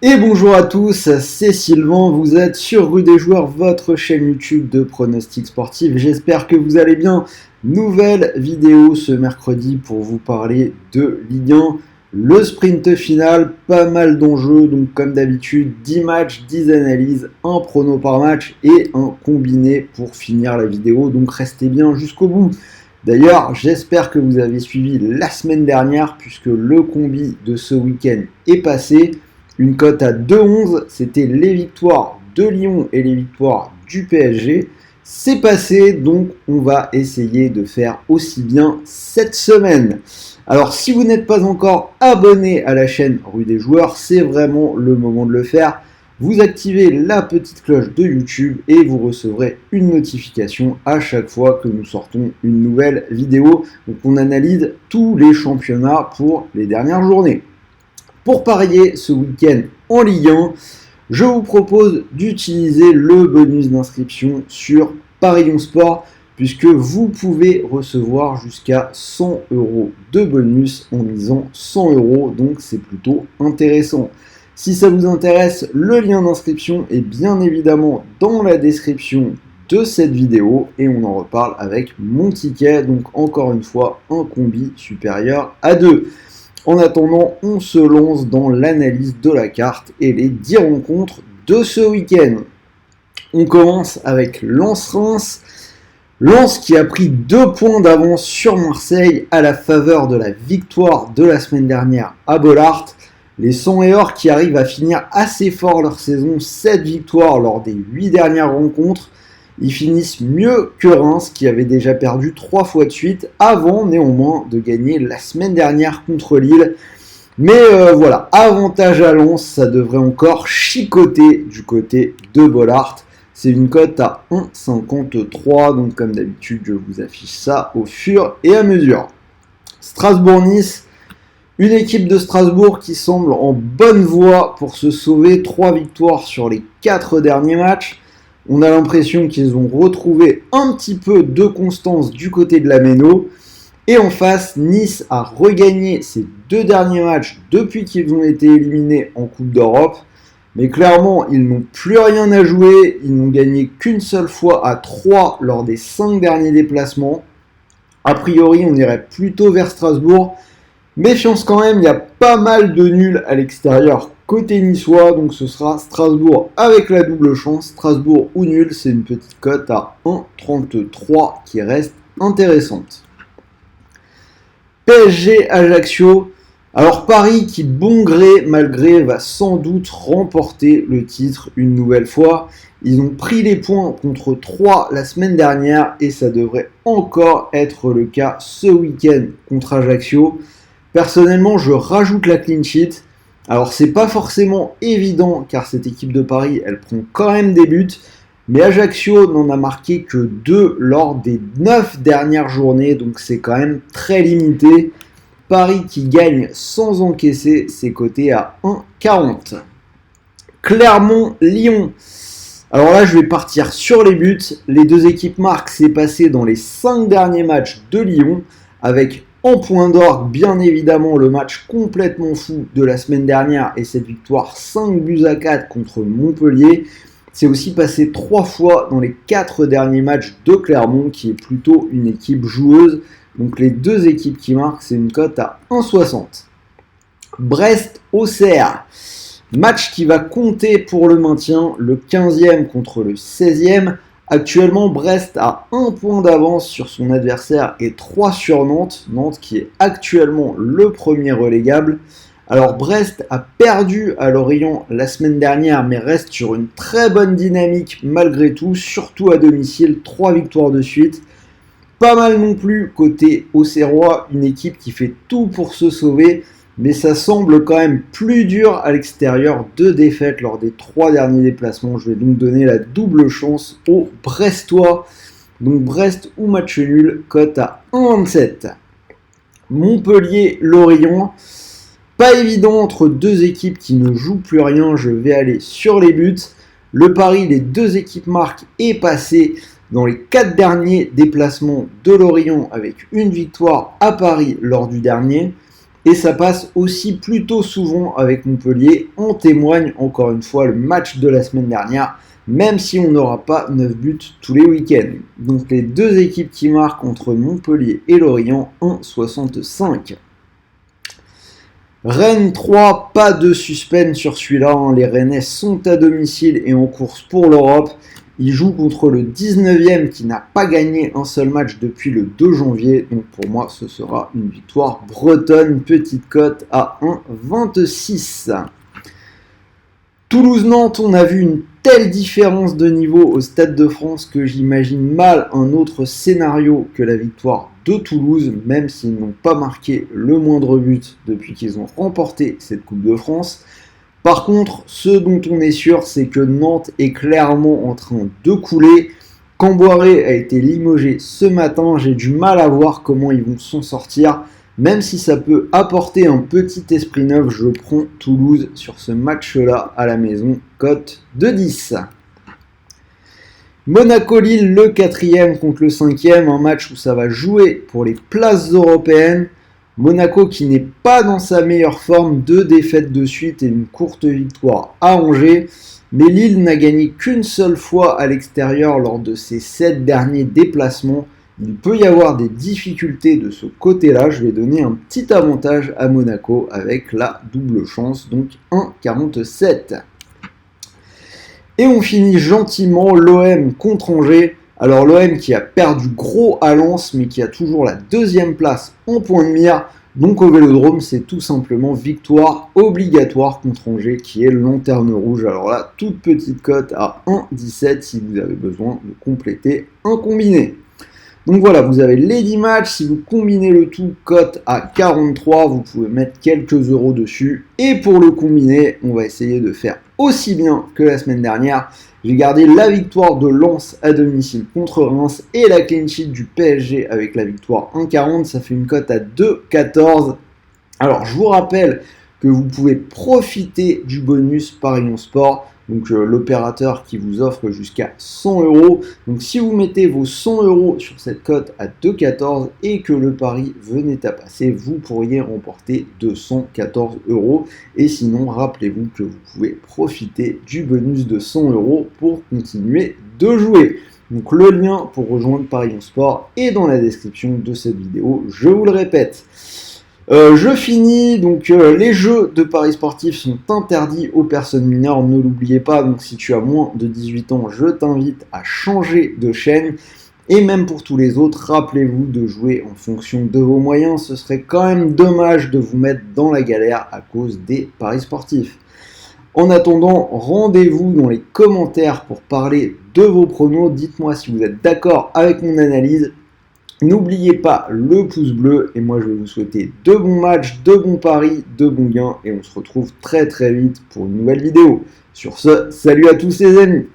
Et bonjour à tous, c'est Sylvain, vous êtes sur Rue des Joueurs, votre chaîne YouTube de pronostics sportifs. J'espère que vous allez bien. Nouvelle vidéo ce mercredi pour vous parler de Ligue 1. Le sprint final, pas mal d'enjeux, donc comme d'habitude, 10 matchs, 10 analyses, un prono par match et un combiné pour finir la vidéo. Donc restez bien jusqu'au bout. D'ailleurs, j'espère que vous avez suivi la semaine dernière puisque le combi de ce week-end est passé. Une cote à 2,11, c'était les victoires de Lyon et les victoires du PSG. C'est passé, donc on va essayer de faire aussi bien cette semaine. Alors si vous n'êtes pas encore abonné à la chaîne Rue des Joueurs, c'est vraiment le moment de le faire. Vous activez la petite cloche de YouTube et vous recevrez une notification à chaque fois que nous sortons une nouvelle vidéo. Donc on analyse tous les championnats pour les dernières journées. Pour parier ce week-end en Ligue 1, je vous propose d'utiliser le bonus d'inscription sur Parions Sport puisque vous pouvez recevoir jusqu'à 100 € de bonus en misant 100 €, donc c'est plutôt intéressant. Si ça vous intéresse, le lien d'inscription est bien évidemment dans la description de cette vidéo et on en reparle avec mon ticket, donc encore une fois un combi supérieur à 2. En attendant, on se lance dans l'analyse de la carte et les 10 rencontres de ce week-end. On commence avec Lens-Reims. Lens qui a pris 2 points d'avance sur Marseille à la faveur de la victoire de la semaine dernière à Bollaert. Les 100 et or qui arrivent à finir assez fort leur saison, 7 victoires lors des 8 dernières rencontres. Ils finissent mieux que Reims qui avait déjà perdu 3 fois de suite avant néanmoins de gagner la semaine dernière contre Lille. Mais voilà, avantage à Lens, ça devrait encore chicoter du côté de Bollaert. C'est une cote à 1,53, donc comme d'habitude je vous affiche ça au fur et à mesure. Strasbourg-Nice, une équipe de Strasbourg qui semble en bonne voie pour se sauver, 3 victoires sur les 4 derniers matchs. On a l'impression qu'ils ont retrouvé un petit peu de constance du côté de la Méno. Et en face, Nice a regagné ses 2 derniers matchs depuis qu'ils ont été éliminés en Coupe d'Europe. Mais clairement, ils n'ont plus rien à jouer. Ils n'ont gagné qu'une seule fois à 3 lors des 5 derniers déplacements. A priori, on irait plutôt vers Strasbourg. Méfiance quand même, il y a pas mal de nuls à l'extérieur côté niçois, donc ce sera Strasbourg avec la double chance. Strasbourg ou nul, c'est une petite cote à 1,33 qui reste intéressante. PSG Ajaccio. Alors Paris qui bon gré mal gré va sans doute remporter le titre une nouvelle fois. Ils ont pris les points contre 3 la semaine dernière et ça devrait encore être le cas ce week-end contre Ajaccio. Personnellement, je rajoute la clean sheet. Alors, c'est pas forcément évident car cette équipe de Paris, elle prend quand même des buts. Mais Ajaccio n'en a marqué que 2 lors des 9 dernières journées. Donc, c'est quand même très limité. Paris qui gagne sans encaisser, c'est coté à 1,40. Clermont-Lyon. Alors là, je vais partir sur les buts. Les deux équipes marquent, c'est passé dans les 5 derniers matchs de Lyon avec en point d'orgue, bien évidemment, le match complètement fou de la semaine dernière et cette victoire 5-4 contre Montpellier. C'est aussi passé 3 fois dans les 4 derniers matchs de Clermont, qui est plutôt une équipe joueuse. Donc les deux équipes qui marquent, c'est une cote à 1,60. Brest-Auxerre. Match qui va compter pour le maintien, le 15e contre le 16e. Actuellement, Brest a 1 point d'avance sur son adversaire et 3 sur Nantes. Nantes qui est actuellement le premier relégable. Alors Brest a perdu à Lorient la semaine dernière mais reste sur une très bonne dynamique malgré tout, surtout à domicile, 3 victoires de suite. Pas mal non plus côté Auxerrois, une équipe qui fait tout pour se sauver. Mais ça semble quand même plus dur à l'extérieur, 2 défaites lors des 3 derniers déplacements. Je vais donc donner la double chance aux Brestois. Donc Brest ou match nul, cote à 1,27. Montpellier-Lorient. Pas évident entre 2 équipes qui ne jouent plus rien, je vais aller sur les buts. Le pari, les 2 équipes marquent est passé dans les 4 derniers déplacements de Lorient avec une victoire à Paris lors du dernier. Et ça passe aussi plutôt souvent avec Montpellier. En témoigne encore une fois le match de la semaine dernière, même si on n'aura pas 9 buts tous les week-ends. Donc les deux équipes qui marquent entre Montpellier et Lorient, 1,65. Rennes 3, pas de suspense sur celui-là, les Rennais sont à domicile et en course pour l'Europe. Ils jouent contre le 19e qui n'a pas gagné un seul match depuis le 2 janvier, donc pour moi ce sera une victoire bretonne, petite cote à 1,26. Toulouse-Nantes, on a vu une telle différence de niveau au Stade de France que j'imagine mal un autre scénario que la victoire de Toulouse, même s'ils n'ont pas marqué le moindre but depuis qu'ils ont remporté cette Coupe de France. Par contre, ce dont on est sûr, c'est que Nantes est clairement en train de couler. Camboiré a été limogé ce matin, j'ai du mal à voir comment ils vont s'en sortir. Même si ça peut apporter un petit esprit neuf, je prends Toulouse sur ce match-là à la maison, cote de 10. Monaco-Lille, le 4e contre le 5e, un match où ça va jouer pour les places européennes. Monaco qui n'est pas dans sa meilleure forme, 2 défaites de suite et une courte victoire à Angers. Mais Lille n'a gagné qu'une seule fois à l'extérieur lors de ses 7 derniers déplacements. Il peut y avoir des difficultés de ce côté-là. Je vais donner un petit avantage à Monaco avec la double chance, donc 1,47. Et on finit gentiment l'OM contre Angers. Alors l'OM qui a perdu gros à Lens, mais qui a toujours la 2e place en point de mire. Donc au Vélodrome, c'est tout simplement victoire obligatoire contre Angers, qui est lanterne rouge. Alors là, toute petite cote à 1,17 si vous avez besoin de compléter un combiné. Donc voilà, vous avez les 10 matchs, si vous combinez le tout, cote à 43, vous pouvez mettre quelques euros dessus. Et pour le combiné, on va essayer de faire aussi bien que la semaine dernière. J'ai gardé la victoire de Lens à domicile contre Reims et la clean sheet du PSG avec la victoire 1,40, ça fait une cote à 2,14. Alors je vous rappelle que vous pouvez profiter du bonus Parions Sport. Donc l'opérateur qui vous offre jusqu'à 100 euros. Donc si vous mettez vos 100 euros sur cette cote à 2,14 et que le pari venait à passer, vous pourriez remporter 214 euros. Et sinon, rappelez-vous que vous pouvez profiter du bonus de 100 euros pour continuer de jouer. Donc le lien pour rejoindre Parions Sport est dans la description de cette vidéo, je vous le répète. Je finis, donc les jeux de paris sportifs sont interdits aux personnes mineures, ne l'oubliez pas, donc si tu as moins de 18 ans, je t'invite à changer de chaîne, et même pour tous les autres, rappelez-vous de jouer en fonction de vos moyens, ce serait quand même dommage de vous mettre dans la galère à cause des paris sportifs. En attendant, rendez-vous dans les commentaires pour parler de vos pronos, dites-moi si vous êtes d'accord avec mon analyse. N'oubliez pas le pouce bleu et moi je vais vous souhaiter de bons matchs, de bons paris, de bons gains et on se retrouve très très vite pour une nouvelle vidéo. Sur ce, salut à tous les amis!